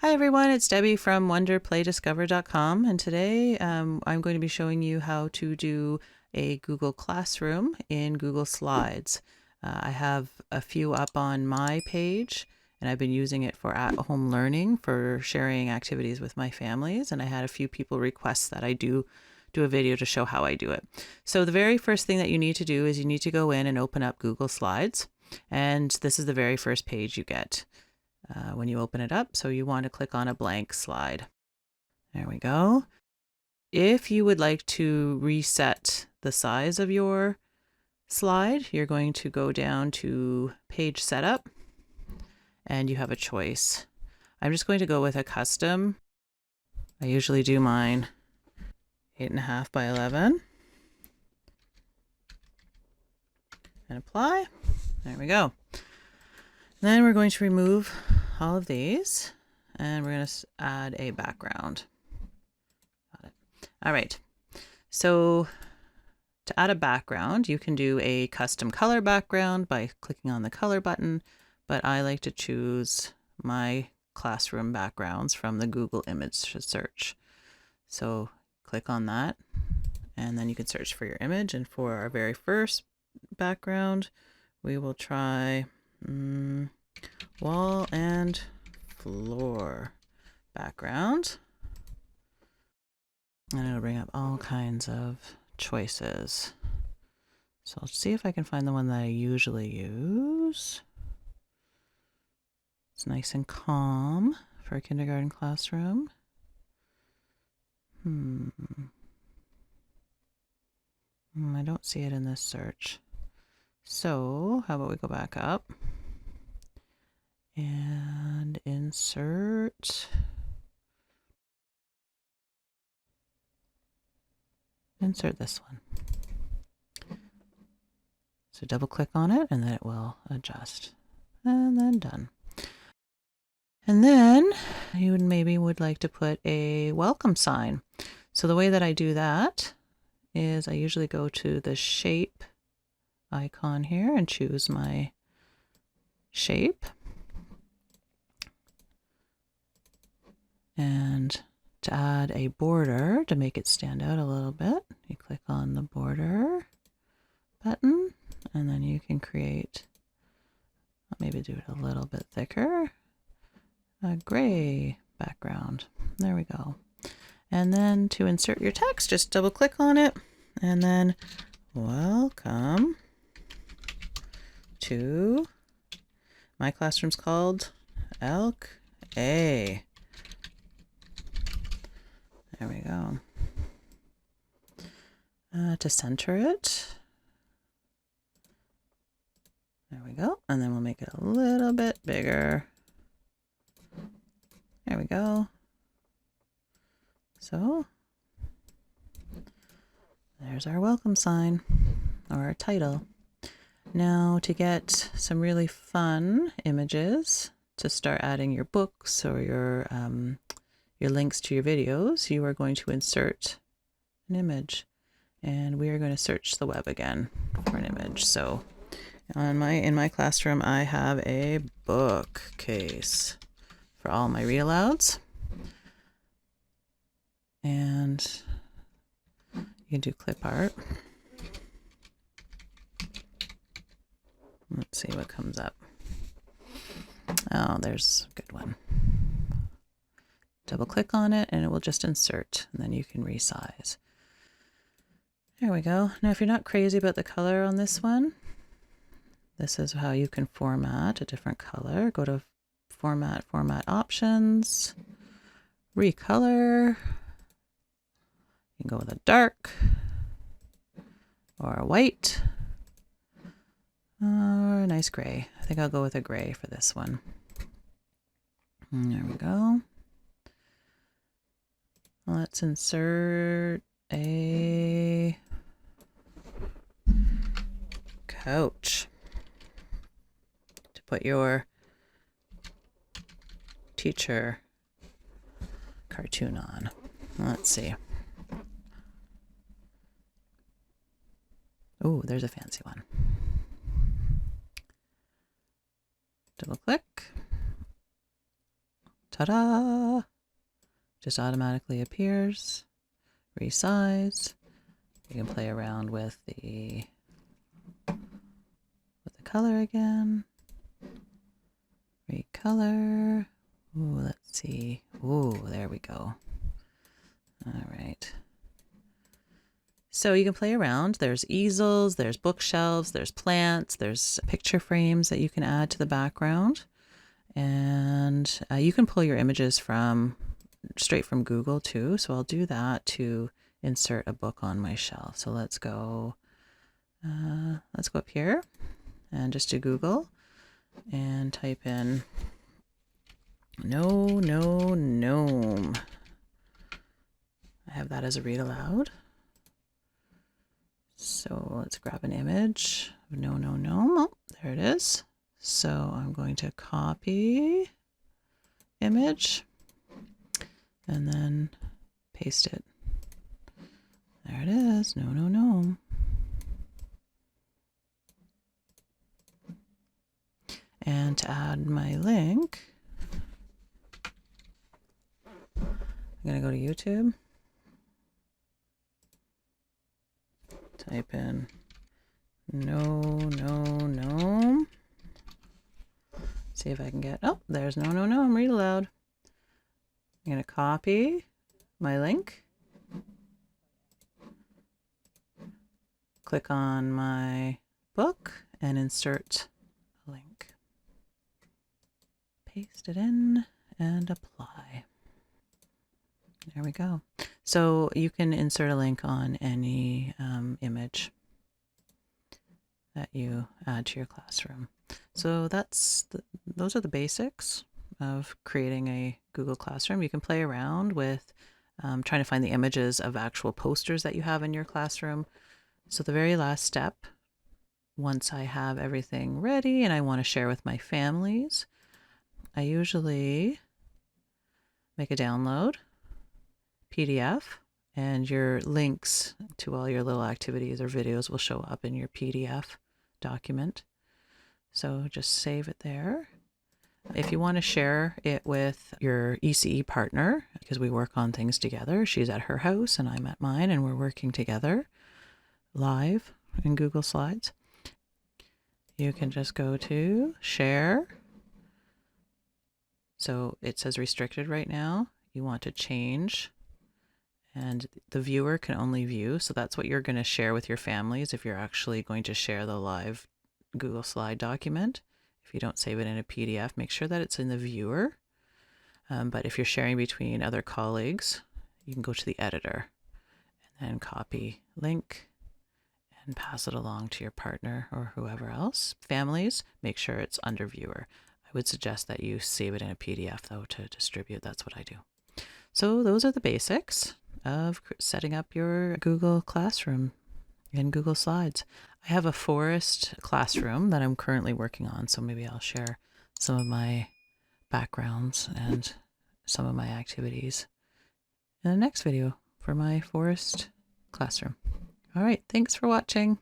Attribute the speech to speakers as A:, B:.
A: Hi everyone, it's Debbie from wonderplaydiscover.com, and today I'm going to be showing you how to do a Google Classroom in Google Slides. I have a few up on my page, and I've been using it for at-home learning for sharing activities with my families, and I had a few people request that I do a video to show how I do it. So the very first thing that you need to do is you need to go in and open up Google Slides, and this is the very first page you get when you open it up. So you want to click on a blank slide. There we go. If you would like to reset the size of your slide, you're going to go down to page setup and you have a choice. I'm just going to go with a custom. I usually do mine 8.5 by 11 and apply. There we go. Then we're going to remove all of these and we're going to add a background. Got it. All right. So to add a background, you can do a custom color background by clicking on the color button, but I like to choose my classroom backgrounds from the Google image search. So click on that and then you can search for your image. And for our very first background, we will try wall and floor background. And it'll bring up all kinds of choices. So I'll see if I can find the one that I usually use. It's nice and calm for a kindergarten classroom. I don't see it in this search. So how about we go back up and insert this one. So double click on it and then it will adjust. And then done. And then you maybe would like to put a welcome sign. So the way that I do that is I usually go to the shape icon here and choose my shape. And to add a border to make it stand out a little bit, you click on the border button and then you can create, maybe do it a little bit thicker, a gray background. There we go. And then to insert your text, just double click on it and then welcome to my classroom's called Elk A. There we go. To center it, there we go. And then we'll make it a little bit bigger. There we go. So there's our welcome sign or our title. Now to get some really fun images to start adding your books or your links to your videos, you are going to insert an image and we are going to search the web again for an image. So in my classroom, I have a bookcase for all my read alouds. And you can do clip art. Let's see what comes up. Oh, there's a good one. Double click on it and it will just insert and then you can resize. There we go. Now if you're not crazy about the color on this one, this is how you can format a different color. Go to format options, recolor. You can go with a dark or a white or a nice gray. I think I'll go with a gray for this one. And there we go. Let's insert a couch to put your teacher cartoon on. Let's see. Oh, there's a fancy one. Double click. Ta-da! Just automatically appears. Resize. You can play around with the color again. Recolor. Ooh, let's see. Ooh, there we go. All right. So you can play around. There's easels, there's bookshelves, there's plants, there's picture frames that you can add to the background. And you can pull your images straight from Google too. So I'll do that to insert a book on my shelf. So let's go up here and just do Google and type in gnome. I have that as a read aloud. So let's grab an image of gnome. Oh, there it is. So I'm going to copy image and then paste it. There it is, gnome. And to add my link, I'm going to go to YouTube, type in gnome. See if I can get, oh, there's gnome, read aloud. I'm going to copy my link, click on my book and insert a link. Paste it in and apply. There we go. So you can insert a link on any image that you add to your classroom. So those are the basics of creating a Google Classroom. You can play around with trying to find the images of actual posters that you have in your classroom. So the very last step, once I have everything ready and I want to share with my families, I usually make a download PDF, and your links to all your little activities or videos will show up in your PDF document. So just save it there. If you want to share it with your ECE partner, because we work on things together, she's at her house and I'm at mine, and we're working together live in Google Slides, you can just go to share. So it says restricted right now. You want to change, and the viewer can only view. So that's what you're going to share with your families if you're actually going to share the live Google Slide document. If you don't save it in a PDF, make sure that it's in the viewer. But if you're sharing between other colleagues, you can go to the editor and then copy link and pass it along to your partner or whoever else. Families, make sure it's under viewer. I would suggest that you save it in a PDF though to distribute. That's what I do. So those are the basics of setting up your Google Classroom in Google Slides. I have a forest classroom that I'm currently working on, so maybe I'll share some of my backgrounds and some of my activities in the next video for my forest classroom. All right, thanks for watching.